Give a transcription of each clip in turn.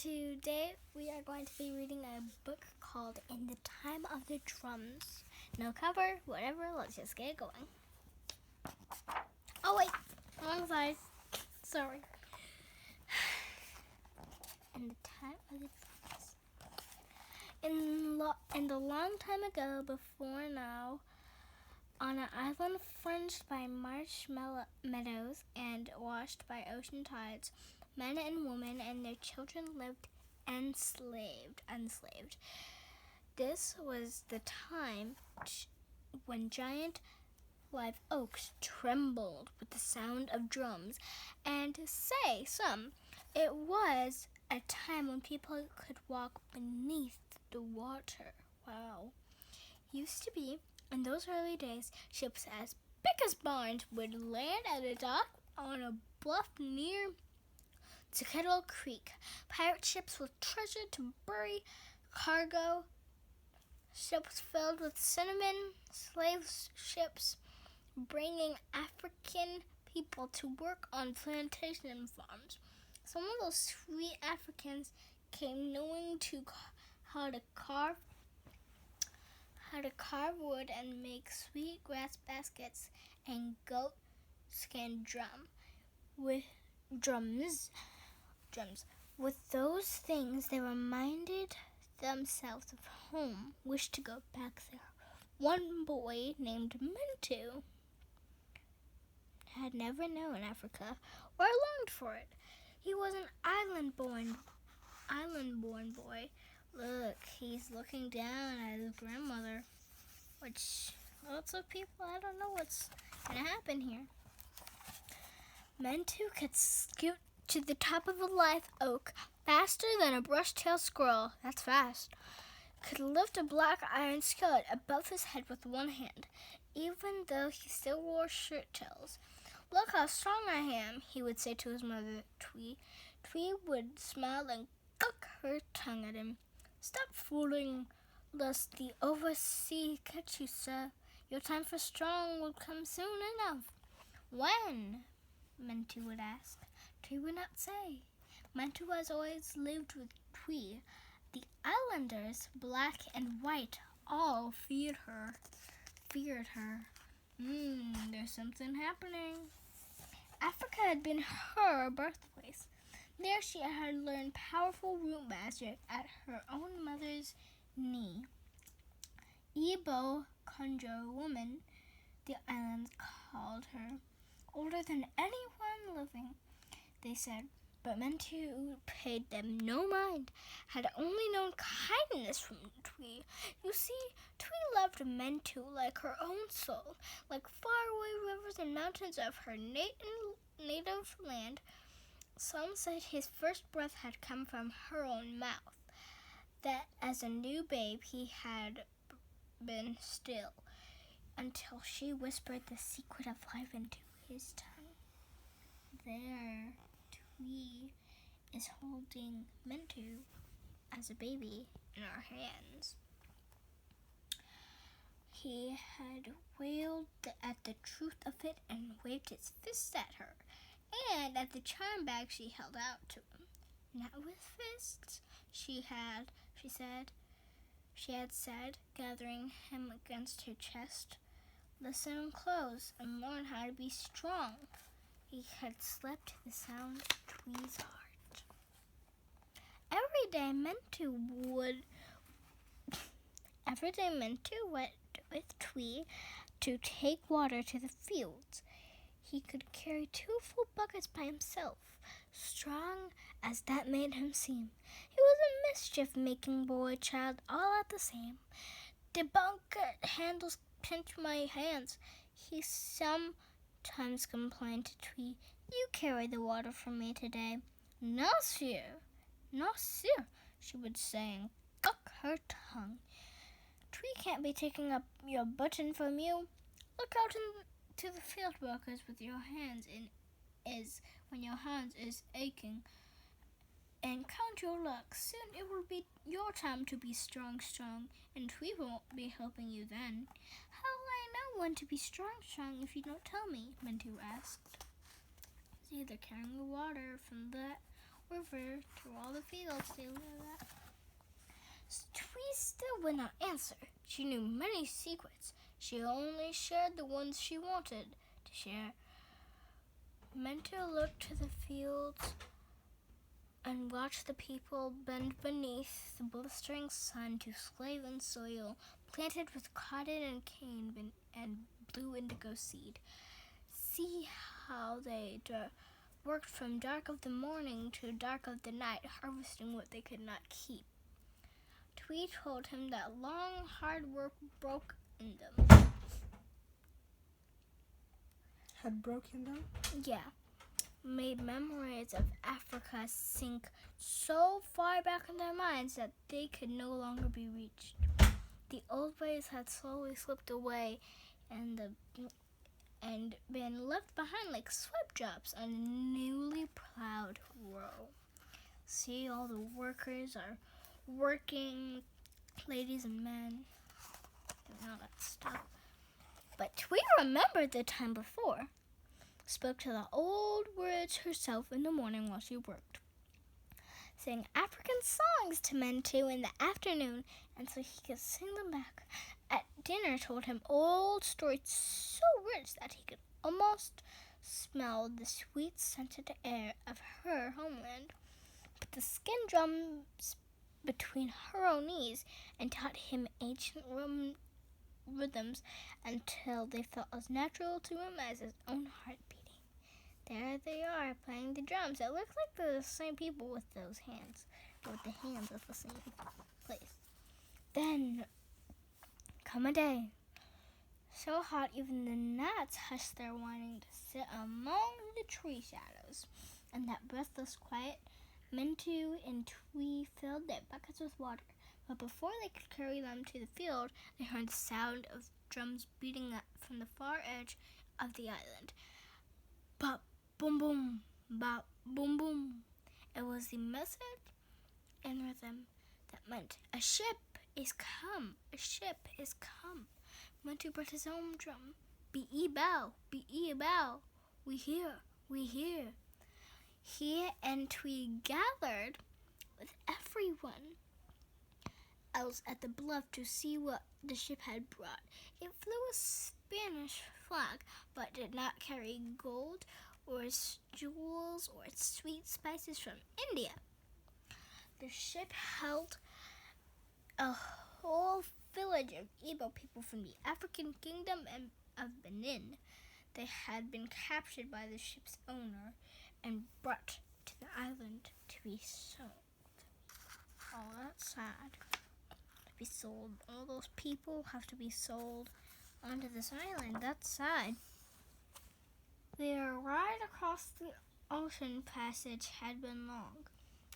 Today we are going to be reading a book called In the Time of the Drums. No cover, whatever, let's just get it going. Oh wait, wrong side. Sorry. In the Time of the Drums. In the long time ago, before now, on an island fringed by marshmallow meadows and washed by ocean tides, men and women and their children lived enslaved. This was the time when giant live oaks trembled with the sound of drums, and say some, it was a time when people could walk beneath the water. Wow. Used to be, in those early days, ships as big as barns would land at a dock on a bluff near to Kettle Creek. Pirate ships with treasure to bury cargo, ships filled with cinnamon, slave ships bringing African people to work on plantation farms. Some of those sweet Africans came knowing how to carve wood and make sweet grass baskets and goat skin drums. With those things, they reminded themselves of home, wished to go back there. One boy named Mentu had never known Africa or longed for it. He was an island-born boy. Look, he's looking down at his grandmother, which lots of people, I don't know what's gonna happen here. Mentu could scoot to the top of a live oak faster than a brush-tailed squirrel. That's fast. Could lift a black iron skillet above his head with one hand, even though he still wore shirt tails. Look how strong I am, he would say to his mother, Twee. Twee would smile and cock her tongue at him. Stop fooling, lest the oversea catch you, sir. Your time for strong will come soon enough. When? Mentu would ask. Twee would not say. Mentu has always lived with Twee. The islanders, black and white, all feared her. There's something happening. Africa had been her birthplace. There she had learned powerful root magic at her own mother's knee. Igbo Conjo woman, the islands called her, older than anyone living, they said, but Mentu paid them no mind, had only known kindness from Twee. You see, Twee loved Mentu like her own soul, like faraway rivers and mountains of her native land. Some said his first breath had come from her own mouth, that as a new babe he had been still, until she whispered the secret of life into his tongue. There, Twee is holding Mentu as a baby in our hands. He had wailed at the truth of it and waved his fists at her, and at the charm bag she held out to him. Not with fists, she had said, gathering him against her chest. Listen close and learn how to be strong. He had slept the sound of Twee's heart. Every day Mentu went with Twee to take water to the fields. He could carry 2 full buckets by himself, strong as that made him seem. He was a mischief-making boy child all at the same. The bucket handles pinch my hands, he sometimes complained to Twee. You carry the water for me today. No, sir, she would say and cock her tongue. Twee can't be taking up your button from you. Look out into the field workers with your hands when your hands is aching, and count your luck. Soon it will be your time to be strong, and Twee won't be helping you then. How will I know when to be strong if you don't tell me? Mentu asked. It's either carrying the water from that river through all the fields they lived at. Twee still would not answer. She knew many secrets. She only shared the ones she wanted to share. Mentor looked to the fields and watched the people bend beneath the blistering sun to slave in soil planted with cotton and cane and blue indigo seed. See how they worked from dark of the morning to dark of the night, harvesting what they could not keep. Twee told him that long, hard work broke in them. Had broken them? Yeah. Made memories of Africa sink so far back in their minds that they could no longer be reached. The old ways had slowly slipped away and been left behind like swipe drops on a newly plowed row. See, all the workers are working, ladies and men, and all that stuff. But Twee remembered the time before. Spoke to the old words herself in the morning while she worked. Sang African songs to men too in the afternoon, and so he could sing them back. At dinner told him old stories so rich that he could almost smell the sweet scented air of her homeland. Put the skin drums between her own knees and taught him ancient rhythms until they felt as natural to him as his own heart beating. There they are, playing the drums. It looks like they're the same people with those hands, with the hands at the same place. Then come a day, so hot even the gnats hushed their whining to sit among the tree shadows. In that breathless quiet, Mentu and Twee filled their buckets with water. But before they could carry them to the field, they heard the sound of drums beating up from the far edge of the island. Bop, boom, boom, bop, boom, boom. It was the message in rhythm that meant, a ship is come, a ship is come. Mentu brought his own drum. Be-e bow, be-e bow. We hear, we hear. He and Twee gathered with everyone else at the bluff to see what the ship had brought. It flew a Spanish flag, but did not carry gold or jewels or sweet spices from India. The ship held a whole village of Igbo people from the African kingdom of Benin. They had been captured by the ship's owner and brought to the island to be sold. Oh, that's sad. To be sold. All those people have to be sold onto this island. That's sad. Their ride across the ocean passage had been long,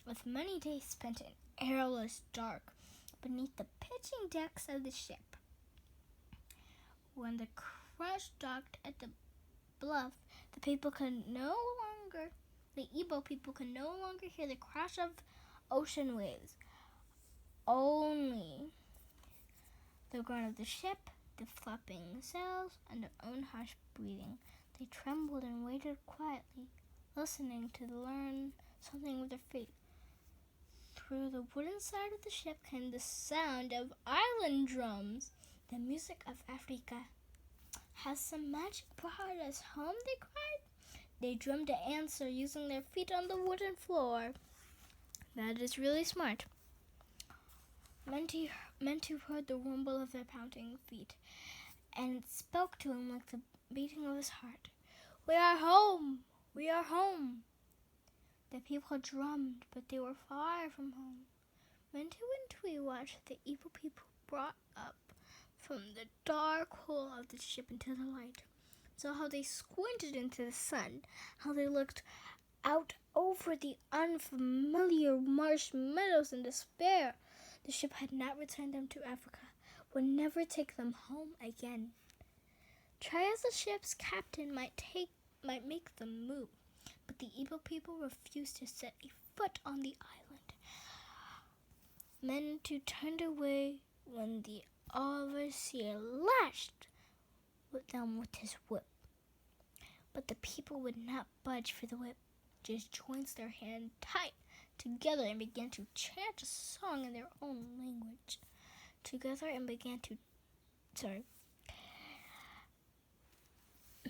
with many days spent in airless dark beneath the pitching decks of the ship. When the crush docked at the bluff, the Igbo people could no longer hear the crash of ocean waves. Only the groan of the ship, the flapping sails, and their own harsh breathing. They trembled and waited quietly, listening to learn something of their fate. Through the wooden side of the ship came the sound of island drums, the music of Africa. Has some magic brought us home, they cried. They drummed to answer, using their feet on the wooden floor. That is really smart. Mentu heard the rumble of their pounding feet, and it spoke to him like the beating of his heart. We are home! We are home! The people drummed, but they were far from home. Mentu and Twee watched the Igbo people brought up from the dark hole of the ship into the light. Saw how they squinted into the sun, how they looked out over the unfamiliar marsh meadows in despair. The ship had not returned them to Africa, would never take them home again. Try as the ship's captain might make them move, but the Igbo people refused to set a foot on the island. Mentu turned away when the overseer lashed them with his whip. But the people would not budge for the whip, just joined their hand tight together and began to chant a song in their own language.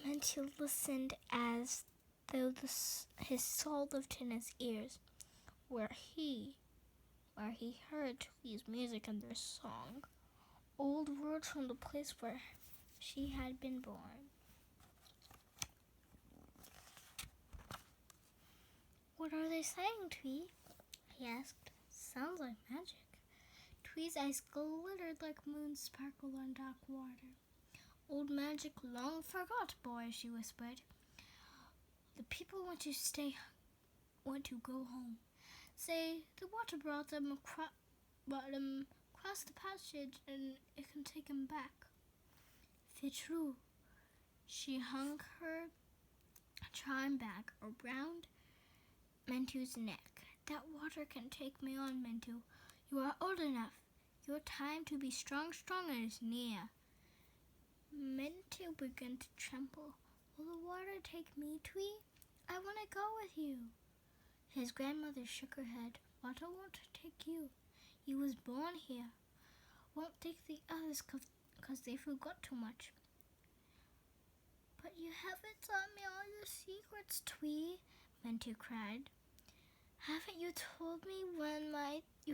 Mentu listened as though his soul lived in his ears, where he heard Twee's music and their song, old words from the place where she had been born. "What are they saying, Twee?" he asked. "Sounds like magic." Twee's eyes glittered like moons sparkled on dark water. "Old magic long forgot, boy," she whispered. "The people want to go home. Say the water brought them across the passage and it can take them back." "If true." She hung her charm bag around Mentu's neck. "That water can take me on, Mentu. You are old enough. Your time to be strong is near." Mentu began to tremble. "Will the water take me, Twee? I want to go with you." His grandmother shook her head. "Water won't take you. You was born here. Won't take the others 'cause they forgot too much." "But you haven't taught me all your secrets, Twee," Mentu cried. You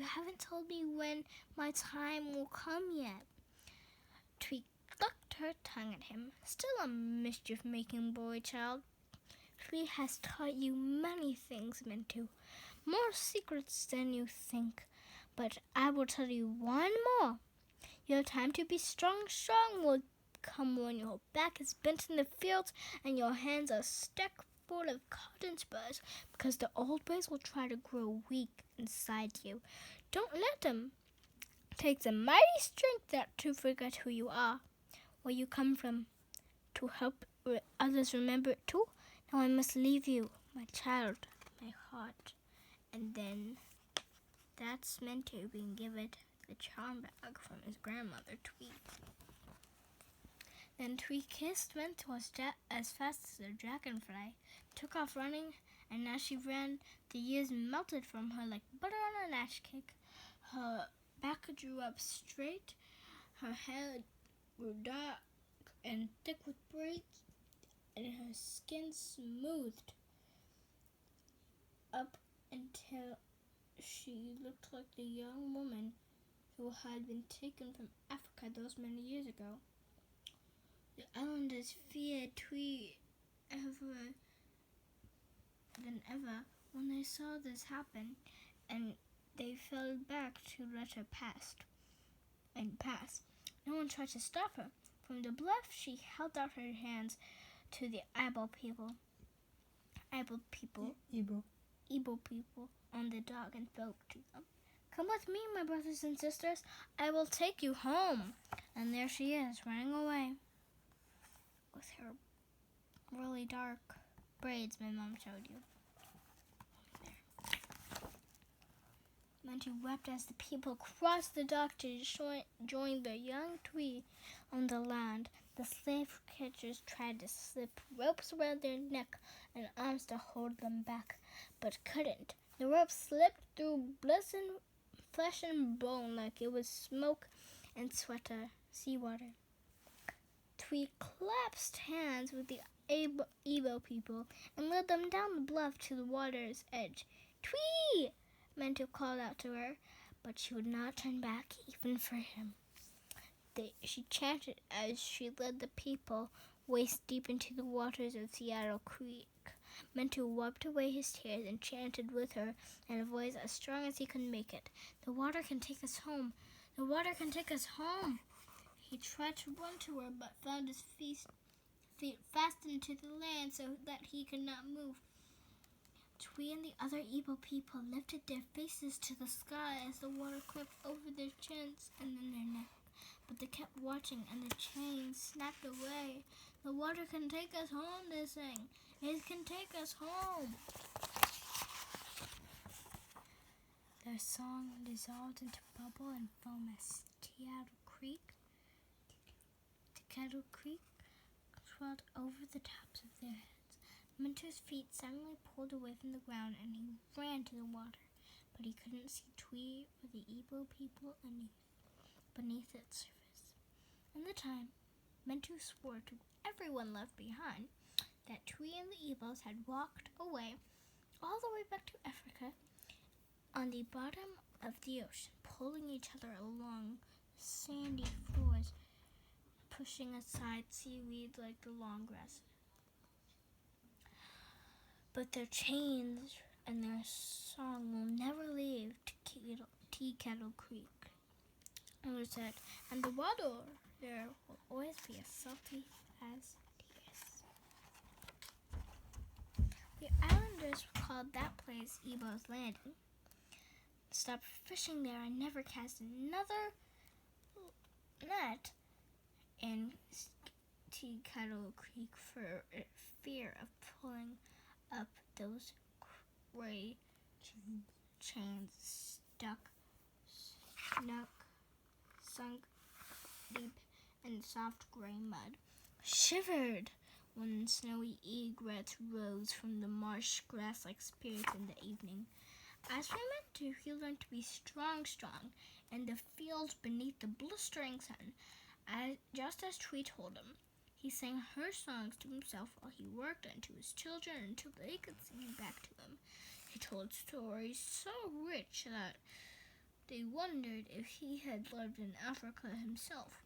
haven't told me when my time will come yet." Twee clucked her tongue at him. "Still a mischief-making boy child. Twee has taught you many things, Mentu. More secrets than you think. But I will tell you one more. Your time to be strong will come when your back is bent in the fields and your hands are stuck full of cotton spurs, because the old ways will try to grow weak inside you. Don't let them. It takes a mighty strength to forget who you are, where you come from, to help others remember it too. Now I must leave you, my child, my heart." And then that's Mentu being given the charm bag from his grandmother, Twee. Then Twee kissed Mentu as fast as a dragonfly, took off running, and as she ran, the years melted from her like butter on a latch cake. Her back drew up straight, her hair grew dark and thick with braids, and her skin smoothed up until she looked like the young woman who had been taken from Africa those many years ago. The islanders feared Twee than ever when they saw this happen, and they fell back to let her pass. No one tried to stop her. From the bluff, she held out her hands to the Igbo people on the dock and spoke to them. "Come with me, my brothers and sisters. I will take you home." And there she is, running away with her really dark braids my mom showed you. Mentu wept as the people crossed the dock to join the young Twee on the land. The slave catchers tried to slip ropes around their neck and arms to hold them back, but couldn't. The rope slipped through flesh and bone like it was smoke and seawater. Twee clasped hands with the Igbo people and led them down the bluff to the water's edge. "Twee!" Mentu called out to her, but she would not turn back even for him. She chanted as she led the people waist deep into the waters of Seattle Creek. Mentu wiped away his tears and chanted with her in a voice as strong as he could make it. "The water can take us home. The water can take us home." He tried to run to her, but found his feet fastened to the land so that he could not move. Twee and the other Igbo people lifted their faces to the sky as the water crept over their chins and then their neck. But they kept watching, and the chains snapped away. "The water can take us home," they sang. "It can take us home." Their song dissolved into bubble and foam as Kettle Creek swelled over the tops of their heads. Mentu's feet suddenly pulled away from the ground, and he ran to the water. but he couldn't see Twee or the Ebo people beneath its surface. In the time, Mentu swore to everyone left behind that Twee and the Ebos had walked away all the way back to Africa on the bottom of the ocean, pulling each other along the sandy floors, pushing aside seaweed like the long grass. But their chains and their song will never leave Tea Kettle Creek. And it said, and the water there will always be as salty as tears. The islanders called that place Ebo's Landing, stopped fishing there, and never cast another net in Tea Kettle Creek for fear of pulling up those gray chains sunk deep in soft gray mud, shivered when snowy egrets rose from the marsh grass like spirits in the evening. As for Mentu, he learned to be strong in the fields beneath the blistering sun, just as Twee told him. He sang her songs to himself while he worked, and to his children until they could sing back to him. He told stories so rich that they wondered if he had lived in Africa himself.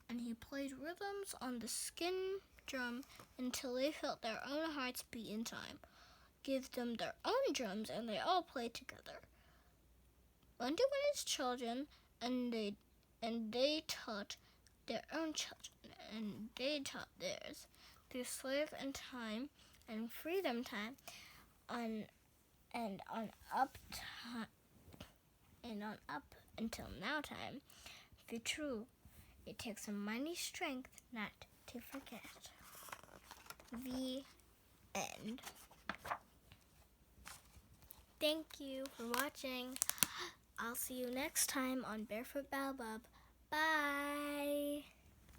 And he played rhythms on the skin drum until they felt their own hearts beat in time. Give them their own drums, and they all played together. Mentu and his children, and they taught their own children, and they taught theirs. Through slave and time and freedom time, on up until now time. For true, it takes a mighty strength not to forget. The end. Thank you for watching. I'll see you next time on Barefoot Baobab. Bye!